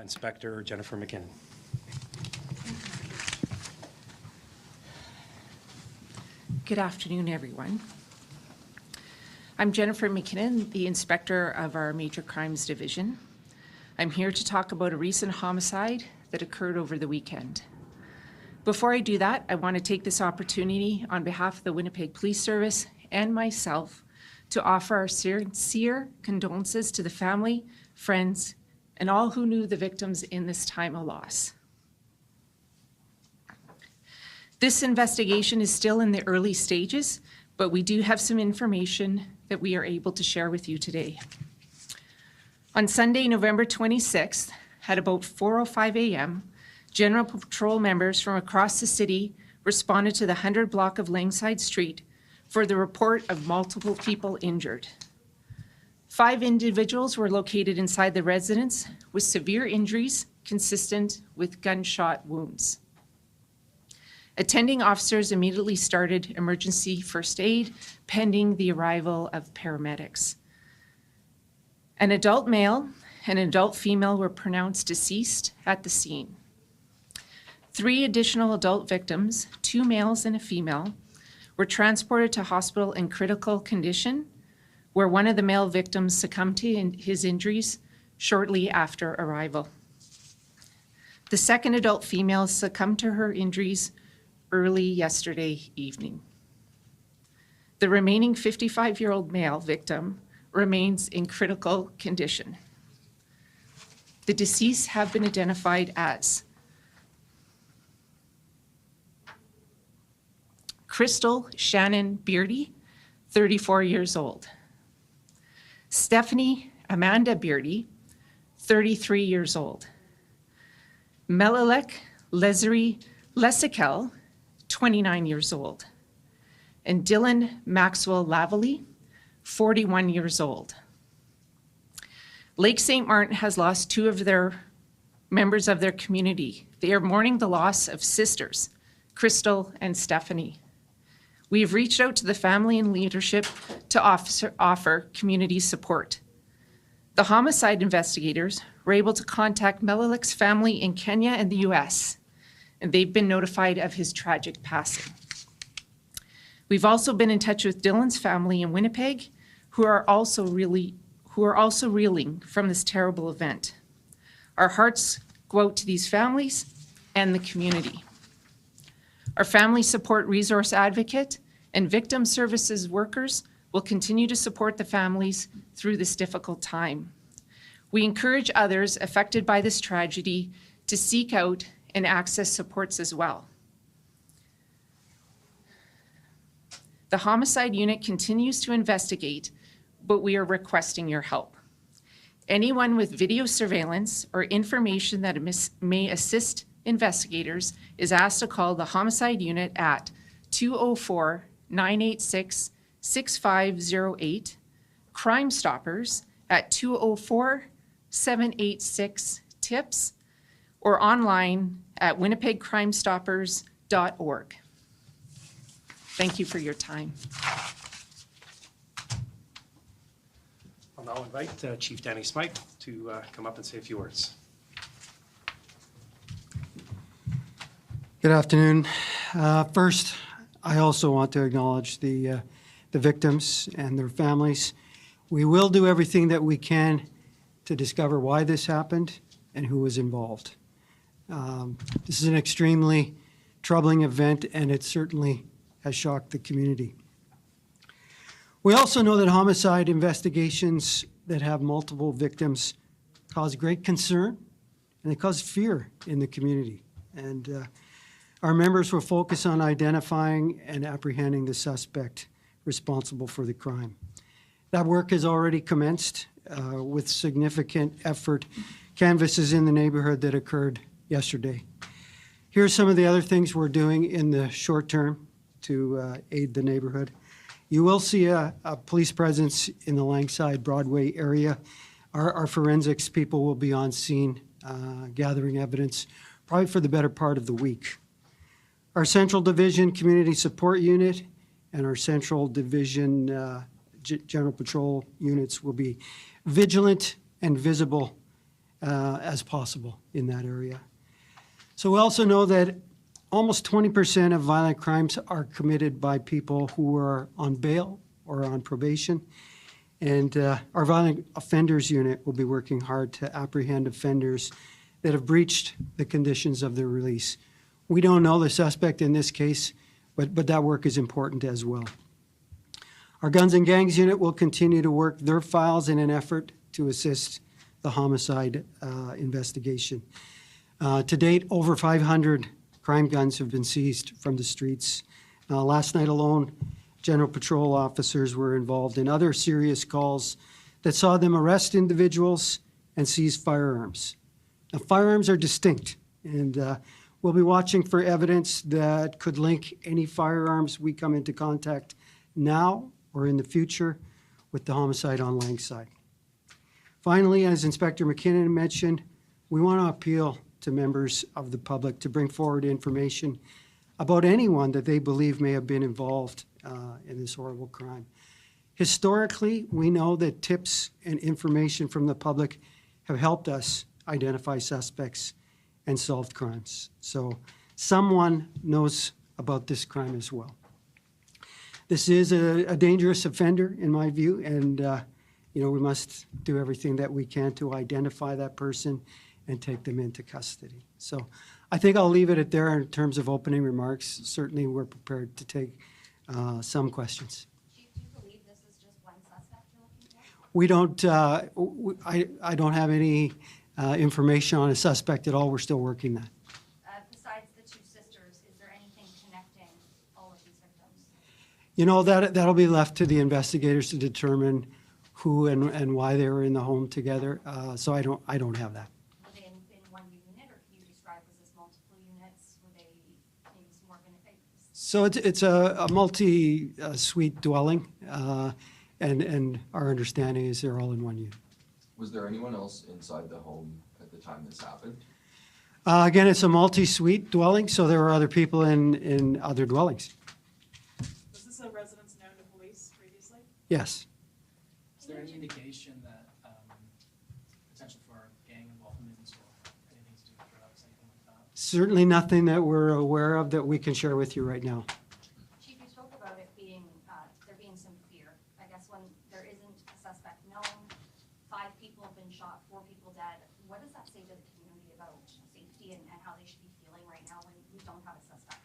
Inspector Jennifer McKinnon. Good afternoon, everyone. I'm Jennifer McKinnon, the Inspector of our Major Crimes Division. I'm here to talk about a recent homicide that occurred over the weekend. Before I do that, I want to take this opportunity on behalf of the Winnipeg Police Service and myself to offer our sincere condolences to the family, friends, and all who knew the victims in this time of loss. This investigation is still in the early stages, but we do have some information that we are able to share with you today. On Sunday, November 26th, at about 4:05 a.m., General Patrol members from across the city responded to the 100 block of Langside Street for the report of multiple people injured. 5 individuals were located inside the residence with severe injuries consistent with gunshot wounds. Attending officers immediately started emergency first aid pending the arrival of paramedics. An adult male and an adult female were pronounced deceased at the scene. 3 additional adult victims, 2 males and a female, were transported to hospital in critical condition, where one of the male victims succumbed to his injuries shortly after arrival. The second adult female succumbed to her injuries early yesterday evening. The remaining 55-year-old male victim remains in critical condition. The deceased have been identified as Crystal Shannon Beardy, 34 years old. Stephanie Amanda Beardy, 33 years old. Melalek Leslie Lesikel, 29 years old. And Dylan Maxwell Lavalley, 41 years old. Lake St. Martin has lost 2 of their members of their community. They are mourning the loss of sisters, Crystal and Stephanie. We have reached out to the family and leadership to offer community support. The homicide investigators were able to contact Melalek's family in Kenya and the US, and they've been notified of his tragic passing. We've also been in touch with Dylan's family in Winnipeg, who are also reeling from this terrible event. Our hearts go out to these families and the community. Our Family Support Resource Advocate and Victim Services workers will continue to support the families through this difficult time. We encourage others affected by this tragedy to seek out and access supports as well. The homicide unit continues to investigate, but we are requesting your help. Anyone with video surveillance or information that may assist investigators is asked to call the homicide unit at 204-986-6508, Crime Stoppers at 204-786-TIPS, or online at winnipegcrimestoppers.org. Thank you for your time. I'll now invite Chief Danny Smythe to come up and say a few words. Good afternoon. First, I also want to acknowledge the victims and their families. We will do everything that we can to discover why this happened and who was involved. This is an extremely troubling event, and it certainly has shocked the community. We also know that homicide investigations that have multiple victims cause great concern, and they cause fear in the community. And our members will focus on identifying and apprehending the suspect responsible for the crime. That work has already commenced with significant effort, canvasses in the neighborhood that occurred yesterday. Here are some of the other things we're doing in the short term to aid the neighborhood. You will see a police presence in the Langside Broadway area. Our forensics people will be on scene gathering evidence probably for the better part of the week. Our Central Division Community Support Unit and our Central Division General Patrol units will be vigilant and visible as possible in that area. So we also know that almost 20% of violent crimes are committed by people who are on bail or on probation. And our Violent Offenders Unit will be working hard to apprehend offenders that have breached the conditions of their release. We don't know the suspect in this case, but that work is important as well. Our Guns and Gangs Unit will continue to work their files in an effort to assist the homicide investigation. To date, over 500 crime guns have been seized from the streets. Last night alone, General Patrol officers were involved in other serious calls that saw them arrest individuals and seize firearms. Now, firearms are distinct, and we'll be watching for evidence that could link any firearms we come into contact now or in the future with the homicide on Langside. Finally, as Inspector McKinnon mentioned, we want to appeal to members of the public to bring forward information about anyone that they believe may have been involved in this horrible crime. Historically, we know that tips and information from the public have helped us identify suspects and solve crimes. So someone knows about this crime as well. This is a dangerous offender, in my view, and we must do everything that we can to identify that person and take them into custody. So I think I'll leave it at there in terms of opening remarks. Certainly, we're prepared to take some questions. Chief, do you believe this is just one suspect you're looking for? We don't. I don't have any information on a suspect at all. We're still working that. Besides the two sisters, is there anything connecting all of these victims? That'll be left to the investigators to determine who and why they were in the home together. So I don't have that. Were they in one unit, or can you describe was this multiple units? Were they maybe some more benefit? So it's a multi-suite dwelling, and our understanding is they're all in one unit. Was there anyone else inside the home at the time this happened? Again, it's a multi-suite dwelling, so there were other people in other dwellings. Was this a residence known to police previously? Yes. Is there any indication that potential for gang involvement or anything to do with drugs, anything like that? Certainly nothing that we're aware of that we can share with you right now. Chief, you spoke about it being, there being some fear. I guess when there isn't a suspect known, 5 people have been shot, 4 people dead. What does that say to the community about safety and how they should be feeling right now when we don't have a suspect?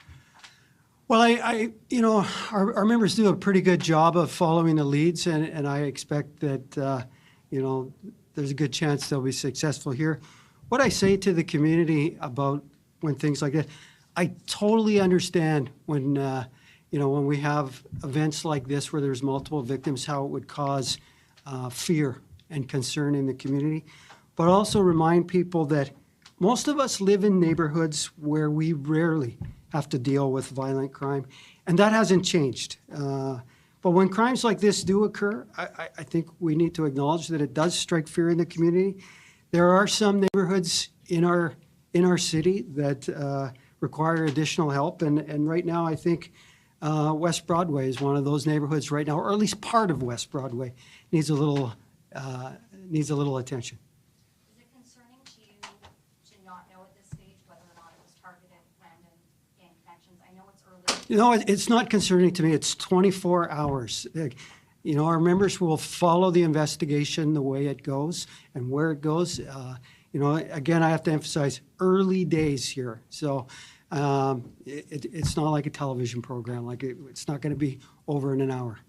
Well, our members do a pretty good job of following the leads, and I expect that, there's a good chance they'll be successful here. What I say to the community about when things like that, I totally understand when we have events like this where there's multiple victims, how it would cause fear and concern in the community, but also remind people that most of us live in neighborhoods where we rarely have to deal with violent crime, and that hasn't changed. But when crimes like this do occur, I think we need to acknowledge that it does strike fear in the community. There are some neighborhoods in our city that require additional help, and right now I think West Broadway is one of those neighborhoods right now, or at least part of West Broadway needs a little attention. Is it concerning to you to not know at this stage whether or not it was targeted, random gang connections? I know it's early. It's not concerning to me. It's 24 hours. Our members will follow the investigation the way it goes and where it goes. Again, I have to emphasize early days here. So it's not like a television program. It's not going to be over in an hour.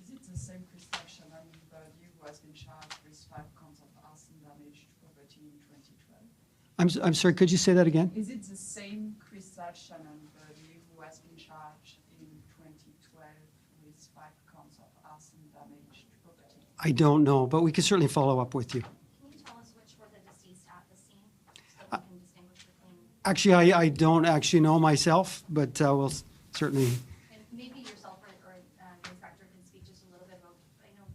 Is it the same Chris Shannon who has been charged with 5 counts of arson damage to property in 2012? I'm sorry, could you say that again? Is it the same Chris Shannon who has been charged in 2012 with 5 counts of arson damage to property? I don't know, but we can certainly follow up with you. Can you tell us which were the deceased at the scene so we can distinguish between? Actually, I don't actually know myself, but we'll certainly. And maybe yourself or the inspector can speak just a little bit about, I know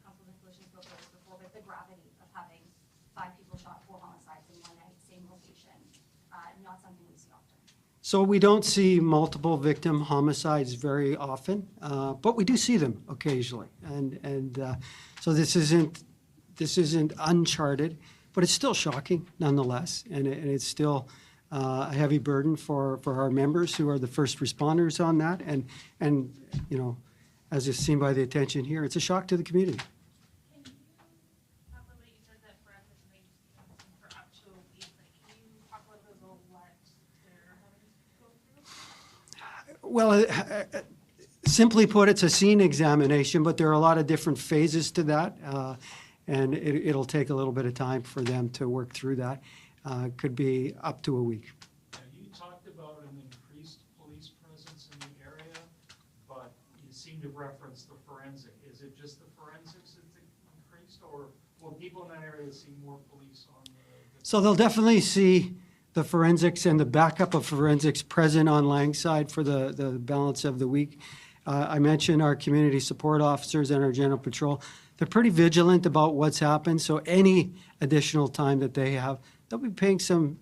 Councilman Coalition spoke about this before, but the gravity of having 5 people shot, 4 homicides in one night, same location, not something we see often. So we don't see multiple victim homicides very often, but we do see them occasionally. And so this isn't this isn't uncharted, but it's still shocking nonetheless, and it's still a heavy burden for our members who are the first responders on that. And you know, as is seen by the attention here, it's a shock to the community. Can you talk a little bit, you said that forensics may for up to a week, like, can you talk a little bit about what they're having to go through? Well, simply put, it's a scene examination, but there are a lot of different phases to that, and it'll take a little bit of time for them to work through that. Could be up to a week. Now, you talked about an increased police presence in the area, but you seem to reference the forensic. Is it just the forensics that's increased, or will people in that area see more police on the? So they'll definitely see the forensics and the backup of forensics present on Langside for the balance of the week. I mentioned our community support officers and our general patrol. They're pretty vigilant about what's happened, so any additional time that they have, they'll be paying some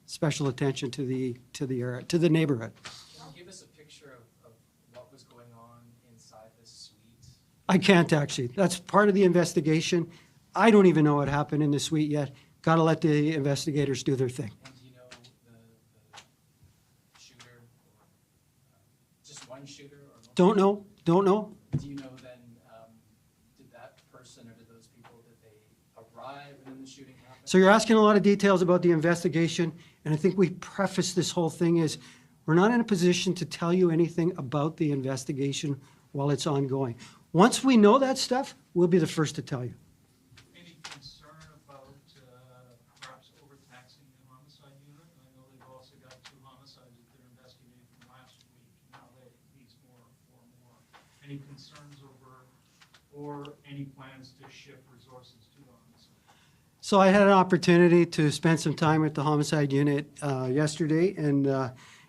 special attention to the area, to the neighborhood. Can you give us a picture of what was going on inside this suite? I can't actually. That's part of the investigation. I don't even know what happened in the suite yet. Got to let the investigators do their thing. And do you know the shooter, or just one shooter? Or Don't know. Do you know then, did that person or did those people, did they arrive and then the shooting happened? So you're asking a lot of details about the investigation, and I think we preface this whole thing is we're not in a position to tell you anything about the investigation while it's ongoing. Once we know that stuff, we'll be the first to tell you. Any concern about perhaps overtaxing the homicide unit? I know they've also got 2 homicides that they're investigating from last week. Now they needs more, 4 more. Any concerns over, or any plans to shift resources to the homicide? So I had an opportunity to spend some time with the homicide unit yesterday, and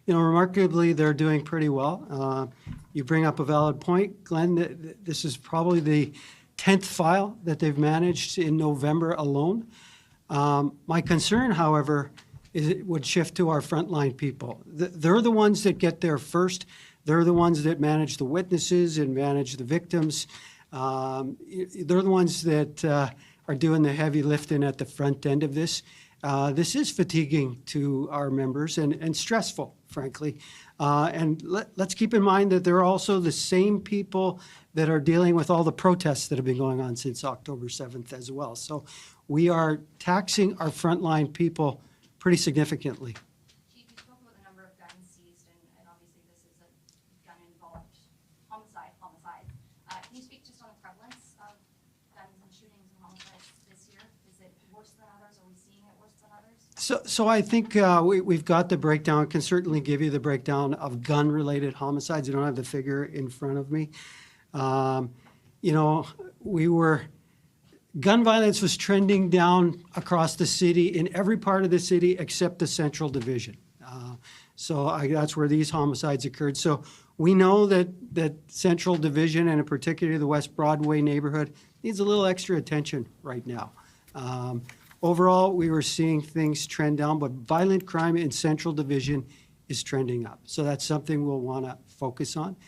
remarkably, they're doing pretty well. You bring up a valid point, Glenn. This is probably the 10th file that they've managed in November alone. My concern, however, is it would shift to our frontline people. They're the ones that get there first. They're the ones that manage the witnesses and manage the victims. They're the ones that are doing the heavy lifting at the front end of this. This is fatiguing to our members and stressful, frankly. And let's keep in mind that they're also the same people that are dealing with all the protests that have been going on since October 7th as well. So we are taxing our frontline people pretty significantly. Chief, you spoke about the number of guns seized, and obviously this is a gun-involved homicide. Can you speak just on the prevalence of guns and shootings and homicides this year? Is it worse than others? Are we seeing it worse than others? So I think we've got the breakdown. I can certainly give you the breakdown of gun-related homicides. I don't have the figure in front of me. Gun violence was trending down across the city in every part of the city except the Central Division. That's where these homicides occurred. So we know that Central Division, and in particular the West Broadway neighborhood, needs a little extra attention right now. Overall, we were seeing things trend down, but violent crime in Central Division is trending up. So that's something we'll want to focus on.